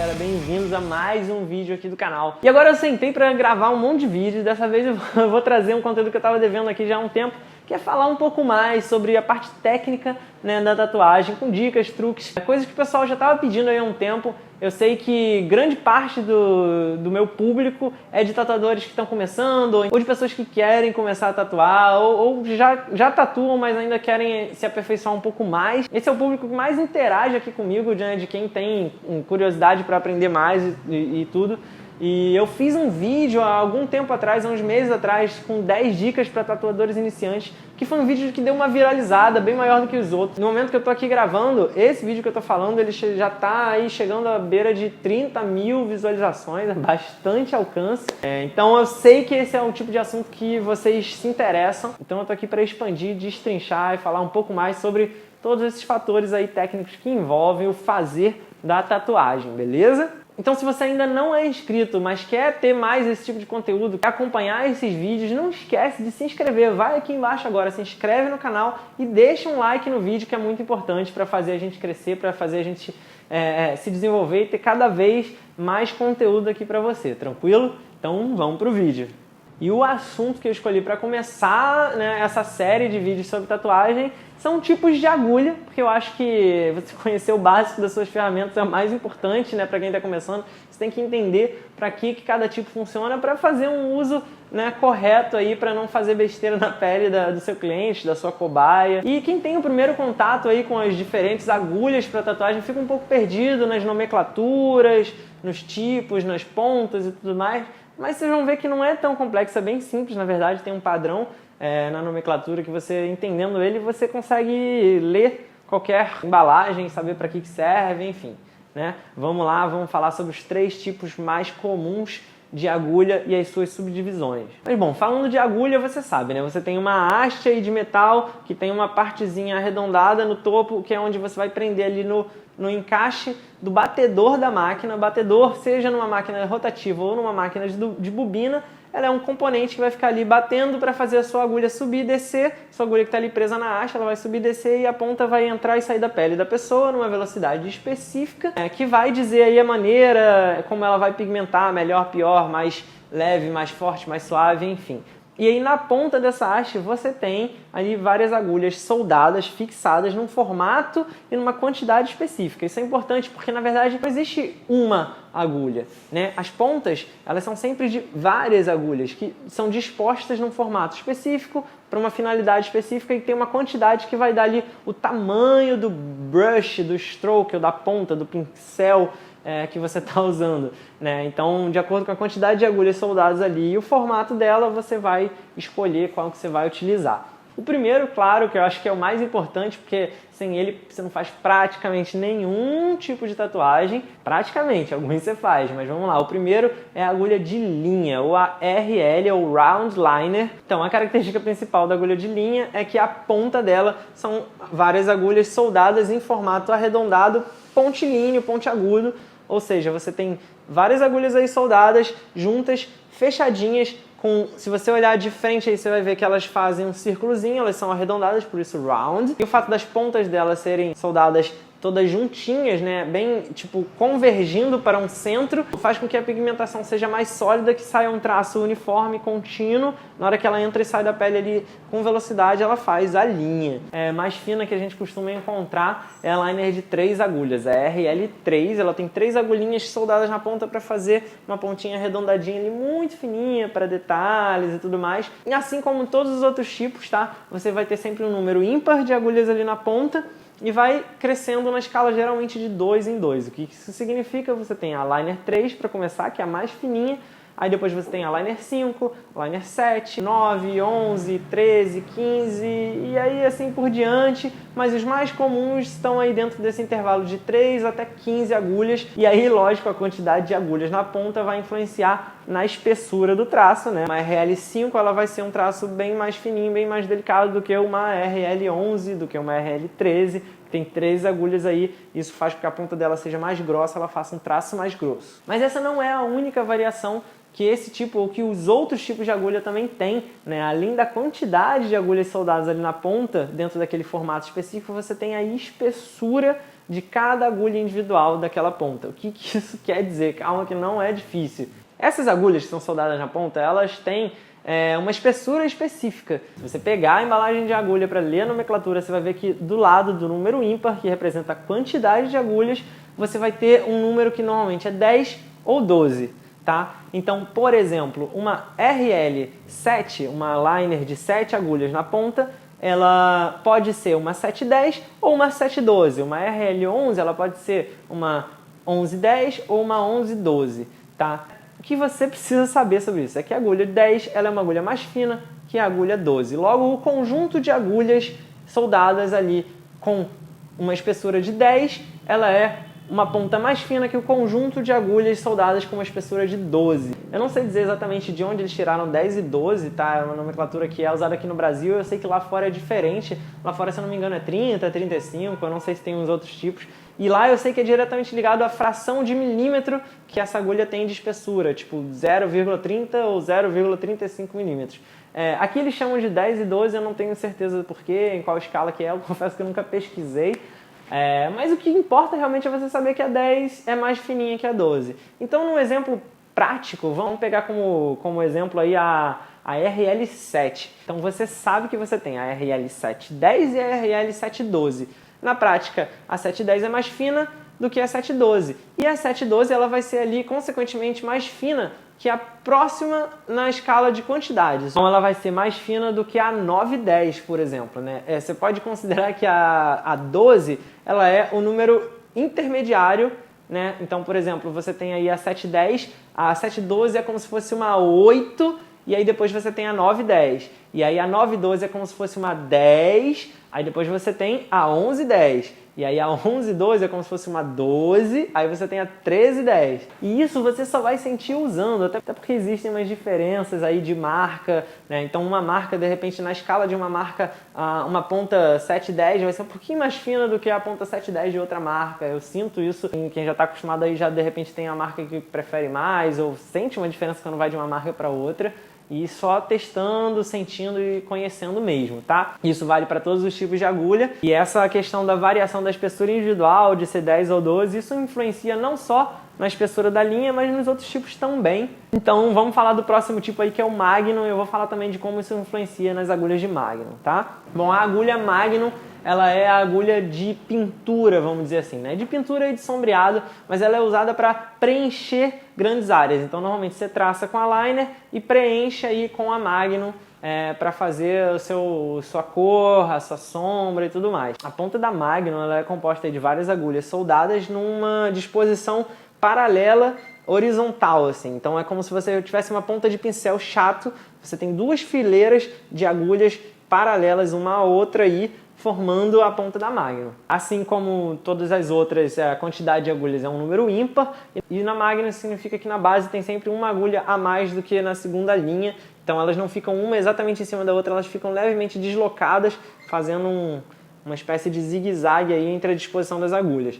galera, bem-vindos a mais um vídeo aqui do canal. E agora eu sentei pra gravar um monte de vídeos, dessa vez eu vou trazer um conteúdo que eu tava devendo aqui já há um tempo, que é falar um pouco mais sobre a parte técnica, né, da tatuagem, com dicas, truques, coisas que o pessoal já estava pedindo aí há um tempo. Eu sei que grande parte do meu público é de tatuadores que estão começando, ou de pessoas que querem começar a tatuar, ou já tatuam, mas ainda querem se aperfeiçoar um pouco mais. Esse é o público que mais interage aqui comigo, de quem tem curiosidade para aprender mais e tudo. E eu fiz um vídeo há algum tempo atrás, há uns meses atrás, com 10 dicas para tatuadores iniciantes, que foi um vídeo que deu uma viralizada, bem maior do que os outros. No momento que eu tô aqui gravando, esse vídeo que eu tô falando, ele já tá aí chegando à beira de 30 mil visualizações, é bastante alcance. Então eu sei que esse é um tipo de assunto que vocês se interessam, então eu tô aqui para expandir, destrinchar e falar um pouco mais sobre todos esses fatores aí técnicos que envolvem o fazer da tatuagem, beleza? Então, se você ainda não é inscrito, mas quer ter mais esse tipo de conteúdo, quer acompanhar esses vídeos, não esquece de se inscrever. Vai aqui embaixo agora, se inscreve no canal e deixa um like no vídeo, que é muito importante para fazer a gente crescer, para fazer a gente se desenvolver e ter cada vez mais conteúdo aqui para você, tranquilo? Então, vamos pro vídeo. E o assunto que eu escolhi para começar, né, essa série de vídeos sobre tatuagem são tipos de agulha, porque eu acho que você conhecer o básico das suas ferramentas é o mais importante, né, para quem está começando. Você tem que entender para que cada tipo funciona para fazer um uso, né, correto aí, para não fazer besteira na pele do seu cliente, da sua cobaia. E quem tem o primeiro contato aí com as diferentes agulhas para tatuagem fica um pouco perdido nas nomenclaturas, nos tipos, nas pontas e tudo mais. Mas vocês vão ver que não é tão complexo, é bem simples, na verdade, tem um padrão na nomenclatura que você, entendendo ele, você consegue ler qualquer embalagem, saber para que serve, enfim, né? Vamos lá, vamos falar sobre os 3 tipos mais comuns de agulha e as suas subdivisões. Mas bom, falando de agulha, você sabe, né? Você tem uma haste aí de metal que tem uma partezinha arredondada no topo, que é onde você vai prender ali no encaixe do batedor da máquina. O batedor, seja numa máquina rotativa ou numa máquina de bobina, ela é um componente que vai ficar ali batendo para fazer a sua agulha subir e descer. Sua agulha que está ali presa na haste, ela vai subir e descer e a ponta vai entrar e sair da pele da pessoa numa velocidade específica, que vai dizer aí a maneira como ela vai pigmentar, melhor, pior, mais leve, mais forte, mais suave, enfim. E aí na ponta dessa haste você tem ali várias agulhas soldadas, fixadas num formato e numa quantidade específica. Isso é importante porque na verdade não existe uma agulha, né? As pontas, elas são sempre de várias agulhas que são dispostas num formato específico para uma finalidade específica e tem uma quantidade que vai dar ali o tamanho do brush, do stroke ou da ponta, do pincel que você está usando, né? Então, de acordo com a quantidade de agulhas soldadas ali e o formato dela, você vai escolher qual que você vai utilizar. O primeiro, claro, que eu acho que é o mais importante, porque sem ele você não faz praticamente nenhum tipo de tatuagem. Praticamente, alguns você faz, mas vamos lá. O primeiro é a agulha de linha, ou a RL, ou Round Liner. Então, a característica principal da agulha de linha é que a ponta dela são várias agulhas soldadas em formato arredondado, pontilíneo, pontiagudo. Ou seja, você tem várias agulhas aí soldadas, juntas, fechadinhas, se você olhar de frente aí você vai ver que elas fazem um círculozinho, elas são arredondadas, por isso round. E o fato das pontas delas serem soldadas todas juntinhas, né, bem, tipo, convergindo para um centro, faz com que a pigmentação seja mais sólida, que saia um traço uniforme, contínuo. Na hora que ela entra e sai da pele ali com velocidade, ela faz a linha. Mais fina que a gente costuma encontrar é a liner de 3 agulhas, a RL3, ela tem 3 agulhinhas soldadas na ponta para fazer uma pontinha arredondadinha ali, muito fininha, para detalhes e tudo mais. E assim como todos os outros tipos, tá? Você vai ter sempre um número ímpar de agulhas ali na ponta, e vai crescendo na escala geralmente de 2 em 2. O que isso significa? Você tem a Liner 3 para começar, que é a mais fininha, aí depois você tem a Liner 5, Liner 7, 9, 11, 13, 15 e aí assim por diante, mas os mais comuns estão aí dentro desse intervalo de 3 até 15 agulhas, e aí lógico a quantidade de agulhas na ponta vai influenciar na espessura do traço, né? Uma RL5 ela vai ser um traço bem mais fininho, bem mais delicado do que uma RL11, do que uma RL13, tem 3 agulhas aí, isso faz com que a ponta dela seja mais grossa, ela faça um traço mais grosso. Mas essa não é a única variação que esse tipo ou que os outros tipos de agulha também têm, né? Além da quantidade de agulhas soldadas ali na ponta, dentro daquele formato específico, você tem a espessura de cada agulha individual daquela ponta. O que isso quer dizer? Calma que não é difícil. Essas agulhas que são soldadas na ponta, elas têm uma espessura específica. Se você pegar a embalagem de agulha para ler a nomenclatura, você vai ver que do lado do número ímpar, que representa a quantidade de agulhas, você vai ter um número que normalmente é 10 ou 12. Tá? Então, por exemplo, uma RL7, uma liner de 7 agulhas na ponta, ela pode ser uma 710 ou uma 712. Uma RL11 ela pode ser uma 1110 ou uma 1112. Tá? O que você precisa saber sobre isso é que a agulha 10 ela é uma agulha mais fina que a agulha 12. Logo, o conjunto de agulhas soldadas ali com uma espessura de 10, ela é uma ponta mais fina que o conjunto de agulhas soldadas com uma espessura de 12. Eu não sei dizer exatamente de onde eles tiraram 10 e 12, tá? É uma nomenclatura que é usada aqui no Brasil, eu sei que lá fora é diferente. Lá fora, se eu não me engano, é 30, 35, eu não sei se tem uns outros tipos. E lá eu sei que é diretamente ligado à fração de milímetro que essa agulha tem de espessura, tipo 0,30 ou 0,35 milímetros. Aqui eles chamam de 10 e 12, eu não tenho certeza do porquê, em qual escala que é, eu confesso que eu nunca pesquisei. Mas o que importa realmente é você saber que a 10 é mais fininha que a 12. Então, num exemplo prático, vamos pegar como exemplo aí a RL7. Então, você sabe que você tem a RL710 e a RL712. Na prática, a 710 é mais fina do que a 712. E a 712 ela vai ser ali, consequentemente, mais fina que a próxima na escala de quantidades. Então ela vai ser mais fina do que a 910, por exemplo. Né? Você pode considerar que a 12 ela é o número intermediário. Né? Então, por exemplo, você tem aí a 710, a 712 é como se fosse uma 8, e aí depois você tem a 910. E aí a 912 é como se fosse uma 10, aí depois você tem a 1110. E aí a 1112 é como se fosse uma 12, aí você tem a 1310. E isso você só vai sentir usando, até porque existem umas diferenças aí de marca, né? Então uma marca, de repente, na escala de uma marca, uma ponta 710 vai ser um pouquinho mais fina do que a ponta 710 de outra marca. Eu sinto isso em quem já está acostumado aí, já de repente tem a marca que prefere mais, ou sente uma diferença quando vai de uma marca para outra. E só testando, sentindo e conhecendo mesmo, tá? Isso vale para todos os tipos de agulha. E essa questão da variação da espessura individual, de ser 10 ou 12, isso influencia não só na espessura da linha, mas nos outros tipos também. Então vamos falar do próximo tipo aí, que é o Magnum. Eu vou falar também de como isso influencia nas agulhas de Magnum, tá? Bom, a agulha Magnum, ela é a agulha de pintura, vamos dizer assim, né? De pintura e de sombreado, mas ela é usada para preencher grandes áreas. Então, normalmente você traça com a liner e preenche aí com a Magnum para fazer sua cor, a sua sombra e tudo mais. A ponta da Magnum ela é composta de várias agulhas soldadas numa disposição paralela horizontal, assim. Então é como se você tivesse uma ponta de pincel chato, você tem duas fileiras de agulhas paralelas uma à outra aí, formando a ponta da Magnum. Assim como todas as outras, a quantidade de agulhas é um número ímpar, e na Magnum significa que na base tem sempre uma agulha a mais do que na segunda linha, então elas não ficam uma exatamente em cima da outra, elas ficam levemente deslocadas, fazendo uma espécie de zigue-zague aí entre a disposição das agulhas.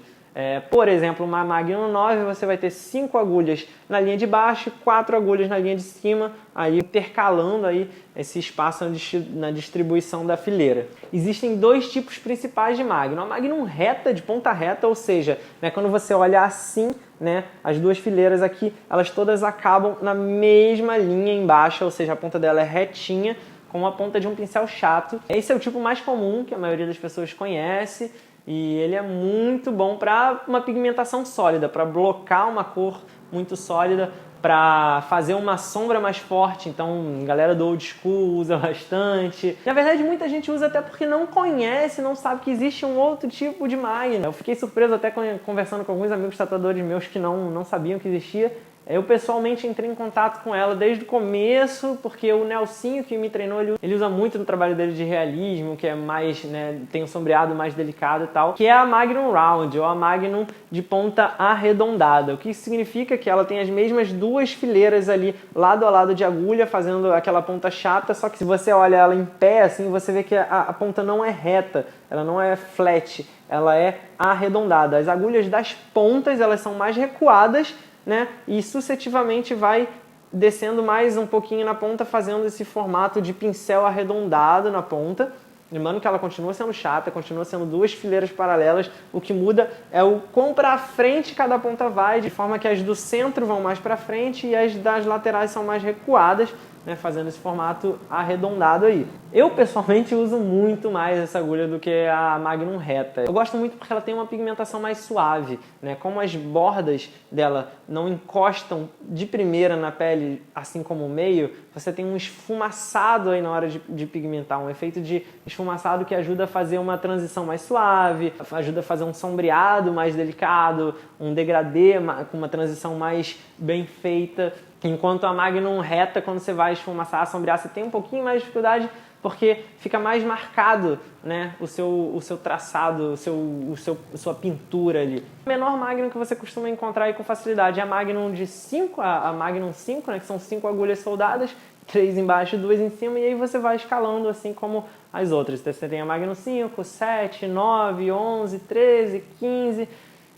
Por exemplo, uma Magnum 9 você vai ter 5 agulhas na linha de baixo e 4 agulhas na linha de cima, aí intercalando aí esse espaço na distribuição da fileira. Existem dois tipos principais de Magnum. A Magnum reta, de ponta reta, ou seja, né, quando você olha assim, né, as duas fileiras aqui, elas todas acabam na mesma linha embaixo, ou seja, a ponta dela é retinha, com a ponta de um pincel chato. Esse é o tipo mais comum, que a maioria das pessoas conhece, e ele é muito bom para uma pigmentação sólida, para blocar uma cor muito sólida, para fazer uma sombra mais forte. Então, a galera do old school usa bastante. Na verdade, muita gente usa até porque não conhece, não sabe que existe um outro tipo de Magnum. Eu fiquei surpreso até conversando com alguns amigos tatuadores meus que não sabiam que existia. Eu pessoalmente entrei em contato com ela desde o começo, porque o Nelsinho que me treinou, ele usa muito no trabalho dele de realismo, que é mais, né, tem um sombreado mais delicado e tal, que é a Magnum Round, ou a Magnum de ponta arredondada, o que significa que ela tem as mesmas duas fileiras ali, lado a lado de agulha, fazendo aquela ponta chata, só que se você olha ela em pé, assim, você vê que a ponta não é reta, ela não é flat, ela é arredondada. As agulhas das pontas, elas são mais recuadas, né? E sucessivamente vai descendo mais um pouquinho na ponta, fazendo esse formato de pincel arredondado na ponta. Lembrando que ela continua sendo chata, continua sendo duas fileiras paralelas, o que muda é o quão para frente cada ponta vai, de forma que as do centro vão mais para frente e as das laterais são mais recuadas, né, fazendo esse formato arredondado aí. Eu pessoalmente uso muito mais essa agulha do que a Magnum reta. Eu gosto muito porque ela tem uma pigmentação mais suave, né? Como as bordas dela não encostam de primeira na pele, assim como o meio, você tem um esfumaçado aí na hora de pigmentar, um efeito de esfumaçado que ajuda a fazer uma transição mais suave, ajuda a fazer um sombreado mais delicado, um degradê com uma transição mais bem feita. Enquanto a Magnum reta, quando você vai esfumaçar, sombrear, você tem um pouquinho mais de dificuldade porque fica mais marcado, né, o seu traçado, a sua pintura ali. A menor Magnum que você costuma encontrar aí com facilidade é a Magnum de 5, a Magnum 5, né, que são 5 agulhas soldadas, 3 embaixo e 2 em cima, e aí você vai escalando assim como as outras. Então, você tem a Magnum 5, 7, 9, 11, 13, 15...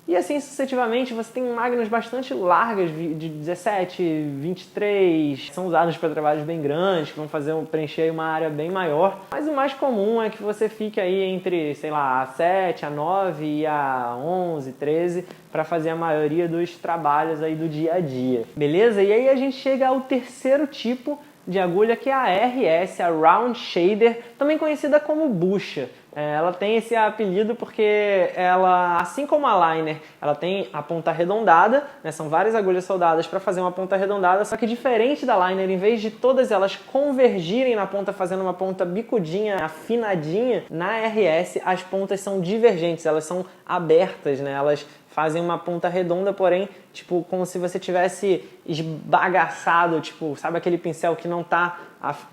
E assim sucessivamente, você tem Magnums bastante largas, de 17, 23, são usadas para trabalhos bem grandes, que vão preencher uma área bem maior. Mas o mais comum é que você fique aí entre, sei lá, a 7, a 9 e a 11, 13, para fazer a maioria dos trabalhos aí do dia a dia. Beleza? E aí a gente chega ao terceiro tipo de agulha, que é a RS, a Round Shader, também conhecida como bucha. Ela tem esse apelido porque ela, assim como a liner, ela tem a ponta arredondada, né? São várias agulhas soldadas para fazer uma ponta arredondada, só que diferente da liner, em vez de todas elas convergirem na ponta, fazendo uma ponta bicudinha, afinadinha, na RS as pontas são divergentes, elas são abertas, né? Elas fazem uma ponta redonda, porém, tipo, como se você tivesse esbagaçado, tipo, sabe aquele pincel que não tá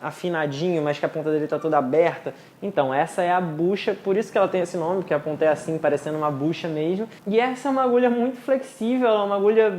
afinadinho, mas que a ponta dele tá toda aberta? Então, essa é a bucha, por isso que ela tem esse nome, porque a ponta é assim, parecendo uma bucha mesmo. E essa é uma agulha muito flexível, é uma agulha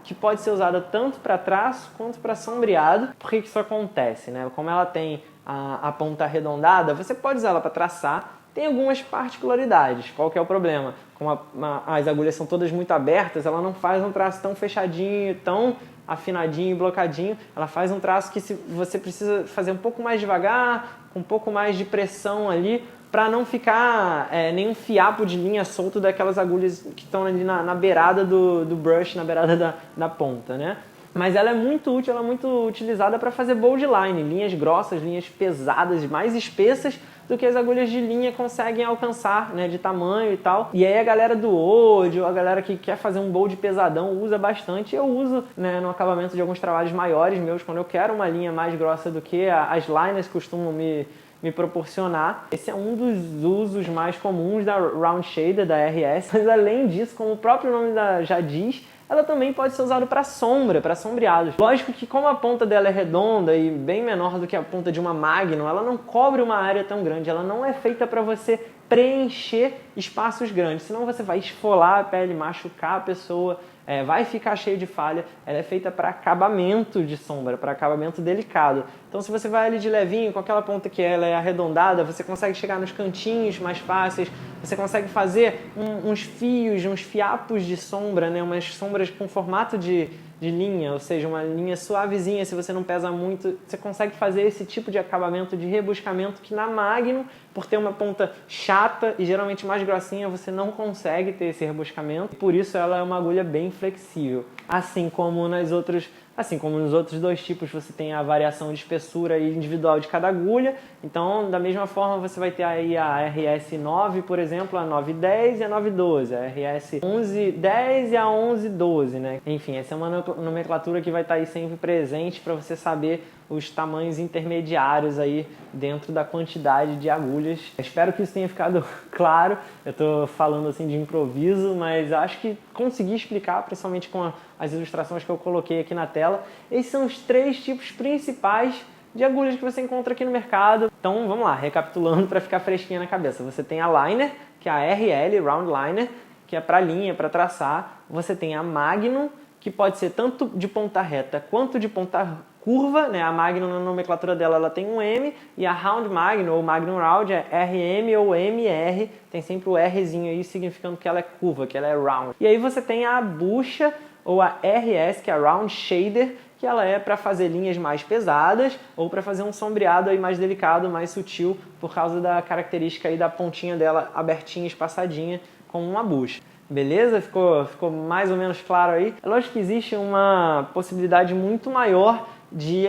que pode ser usada tanto para traço quanto para sombreado. Por que isso acontece, né? Como ela tem a ponta arredondada, você pode usar ela para traçar. Tem algumas particularidades. Qual que é o problema? Como as agulhas são todas muito abertas, ela não faz um traço tão fechadinho, tão afinadinho e blocadinho. Ela faz um traço que você precisa fazer um pouco mais devagar, com um pouco mais de pressão ali, para não ficar nenhum fiapo de linha solto daquelas agulhas que estão ali na beirada do brush, na beirada da ponta, né? Mas ela é muito útil, ela é muito utilizada para fazer bold line, linhas grossas, linhas pesadas, mais espessas do que as agulhas de linha conseguem alcançar, né, de tamanho e tal. E aí a galera do Ode, ou a galera que quer fazer um bold pesadão, usa bastante. Eu uso, né, no acabamento de alguns trabalhos maiores meus, quando eu quero uma linha mais grossa do que as liners costumam me proporcionar. Esse é um dos usos mais comuns da Round Shader, da RS. Mas além disso, como o próprio nome já diz, ela também pode ser usada para sombra, para sombreados. Lógico que como a ponta dela é redonda e bem menor do que a ponta de uma Magnum, ela não cobre uma área tão grande, ela não é feita para você preencher espaços grandes, senão você vai esfolar a pele, machucar a pessoa, vai ficar cheio de falha. Ela é feita para acabamento de sombra, para acabamento delicado. Então se você vai ali de levinho, com aquela ponta que ela é arredondada, você consegue chegar nos cantinhos mais fáceis, você consegue fazer uns fios, uns fiapos de sombra, né? Umas sombras com formato de linha, ou seja, uma linha suavezinha, se você não pesa muito, você consegue fazer esse tipo de acabamento de rebuscamento que na Magnum, por ter uma ponta chata e geralmente mais grossinha, você não consegue ter esse rebuscamento, por isso ela é uma agulha bem flexível. Assim como nos outros dois tipos, você tem a variação de espessura individual de cada agulha. Então, da mesma forma, você vai ter aí a RS9, por exemplo, a 910 e a 912, a RS1110 e a 1112, né? Enfim, essa é uma nomenclatura que vai estar aí sempre presente para você saber os tamanhos intermediários aí dentro da quantidade de agulhas. Espero que isso tenha ficado claro. Eu estou falando assim de improviso, mas acho que consegui explicar, principalmente com as ilustrações que eu coloquei aqui na tela. Esses são os 3 tipos principais de agulhas que você encontra aqui no mercado. Então vamos lá, recapitulando para ficar fresquinha na cabeça. Você tem a liner, que é a RL, Round Liner, que é para linha, para traçar. Você tem a Magnum, que pode ser tanto de ponta reta quanto de ponta curva, né? A Magnum, na nomenclatura dela, ela tem um M, e a Round Magnum, ou Magnum Round, é RM ou MR, tem sempre o Rzinho aí, significando que ela é curva, que ela é round. E aí você tem a bucha, ou a RS, que é a Round Shader, que ela é para fazer linhas mais pesadas ou para fazer um sombreado aí mais delicado, mais sutil, por causa da característica aí da pontinha dela abertinha, espaçadinha, como uma bucha. Beleza? Ficou mais ou menos claro aí? É lógico que existe uma possibilidade muito maior de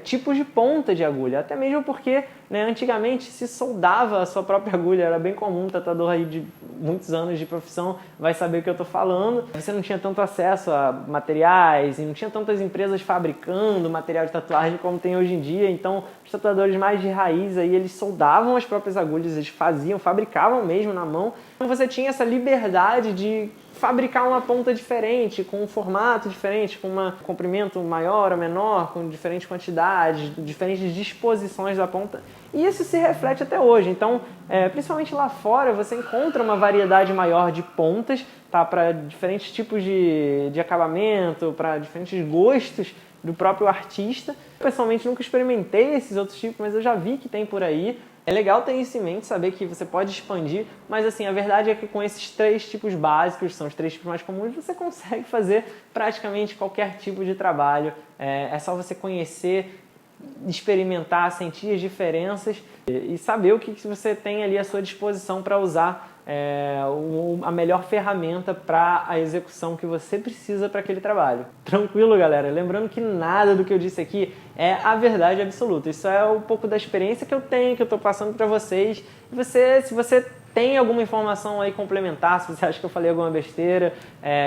tipos de ponta de agulha, até mesmo porque, né, antigamente se soldava a sua própria agulha, era bem comum, tatuador aí de muitos anos de profissão vai saber o que eu estou falando. Você não tinha tanto acesso a materiais e não tinha tantas empresas fabricando material de tatuagem como tem hoje em dia, então os tatuadores mais de raiz aí, eles soldavam as próprias agulhas, eles fabricavam mesmo na mão, então você tinha essa liberdade de fabricar uma ponta diferente, com um formato diferente, com um comprimento maior ou menor, com diferentes quantidades, diferentes disposições da ponta. E isso se reflete até hoje. Então, principalmente lá fora, você encontra uma variedade maior de pontas, tá? Para diferentes tipos de acabamento, para diferentes gostos do próprio artista. Eu, pessoalmente, nunca experimentei esses outros tipos, mas eu já vi que tem por aí. É legal ter isso em mente, saber que você pode expandir, mas assim, a verdade é que com esses 3 tipos básicos, são os 3 tipos mais comuns, você consegue fazer praticamente qualquer tipo de trabalho. É só você conhecer, experimentar, sentir as diferenças e saber o que você tem ali à sua disposição para usar a melhor ferramenta para a execução que você precisa para aquele trabalho. Tranquilo, galera? Lembrando que nada do que eu disse aqui é a verdade absoluta. Isso é um pouco da experiência que eu tenho, que eu estou passando para vocês. E se você tem alguma informação aí complementar, se você acha que eu falei alguma besteira,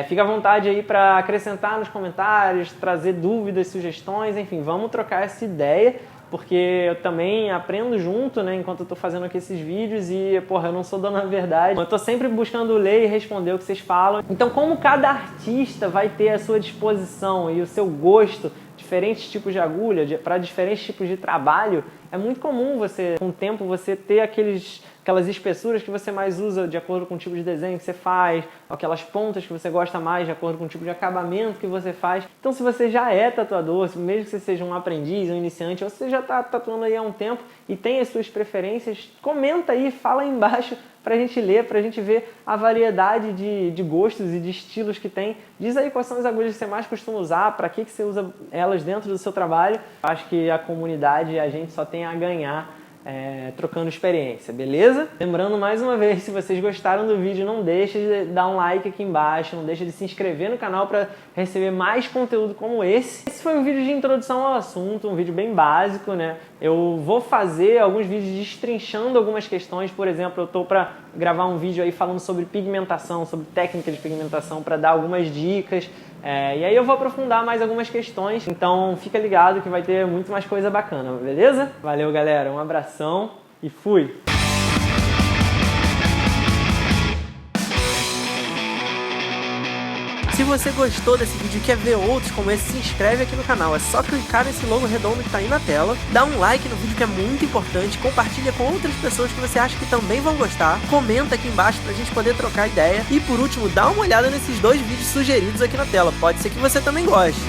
fica à vontade aí para acrescentar nos comentários, trazer dúvidas, sugestões, enfim, vamos trocar essa ideia, porque eu também aprendo junto, né, enquanto eu tô fazendo aqui esses vídeos e, porra, eu não sou dono da verdade. Eu tô sempre buscando ler e responder o que vocês falam. Então, como cada artista vai ter à sua disposição e o seu gosto, diferentes tipos de agulha, para diferentes tipos de trabalho, é muito comum você, com o tempo, você ter aquelas espessuras que você mais usa de acordo com o tipo de desenho que você faz, aquelas pontas que você gosta mais de acordo com o tipo de acabamento que você faz. Então, se você já é tatuador, mesmo que você seja um aprendiz, um iniciante, ou você já está tatuando aí há um tempo e tem as suas preferências, comenta aí, fala aí embaixo para a gente ler, para a gente ver a variedade de gostos e de estilos que tem. Diz aí quais são as agulhas que você mais costuma usar, para que você usa elas dentro do seu trabalho. Acho que a comunidade e a gente só tem a ganhar trocando experiência, beleza? Lembrando mais uma vez, se vocês gostaram do vídeo, não deixe de dar um like aqui embaixo, não deixe de se inscrever no canal para receber mais conteúdo como esse. Esse foi um vídeo de introdução ao assunto, um vídeo bem básico, né? Eu vou fazer alguns vídeos destrinchando algumas questões, por exemplo, eu tô para gravar um vídeo aí falando sobre pigmentação, sobre técnica de pigmentação, para dar algumas dicas. E aí eu vou aprofundar mais algumas questões, então fica ligado que vai ter muito mais coisa bacana, beleza? Valeu, galera, um abração e fui! Se você gostou desse vídeo e quer ver outros como esse, se inscreve aqui no canal. É só clicar nesse logo redondo que tá aí na tela, dá um like no vídeo que é muito importante, compartilha com outras pessoas que você acha que também vão gostar, comenta aqui embaixo pra gente poder trocar ideia e por último, dá uma olhada nesses 2 vídeos sugeridos aqui na tela, pode ser que você também goste.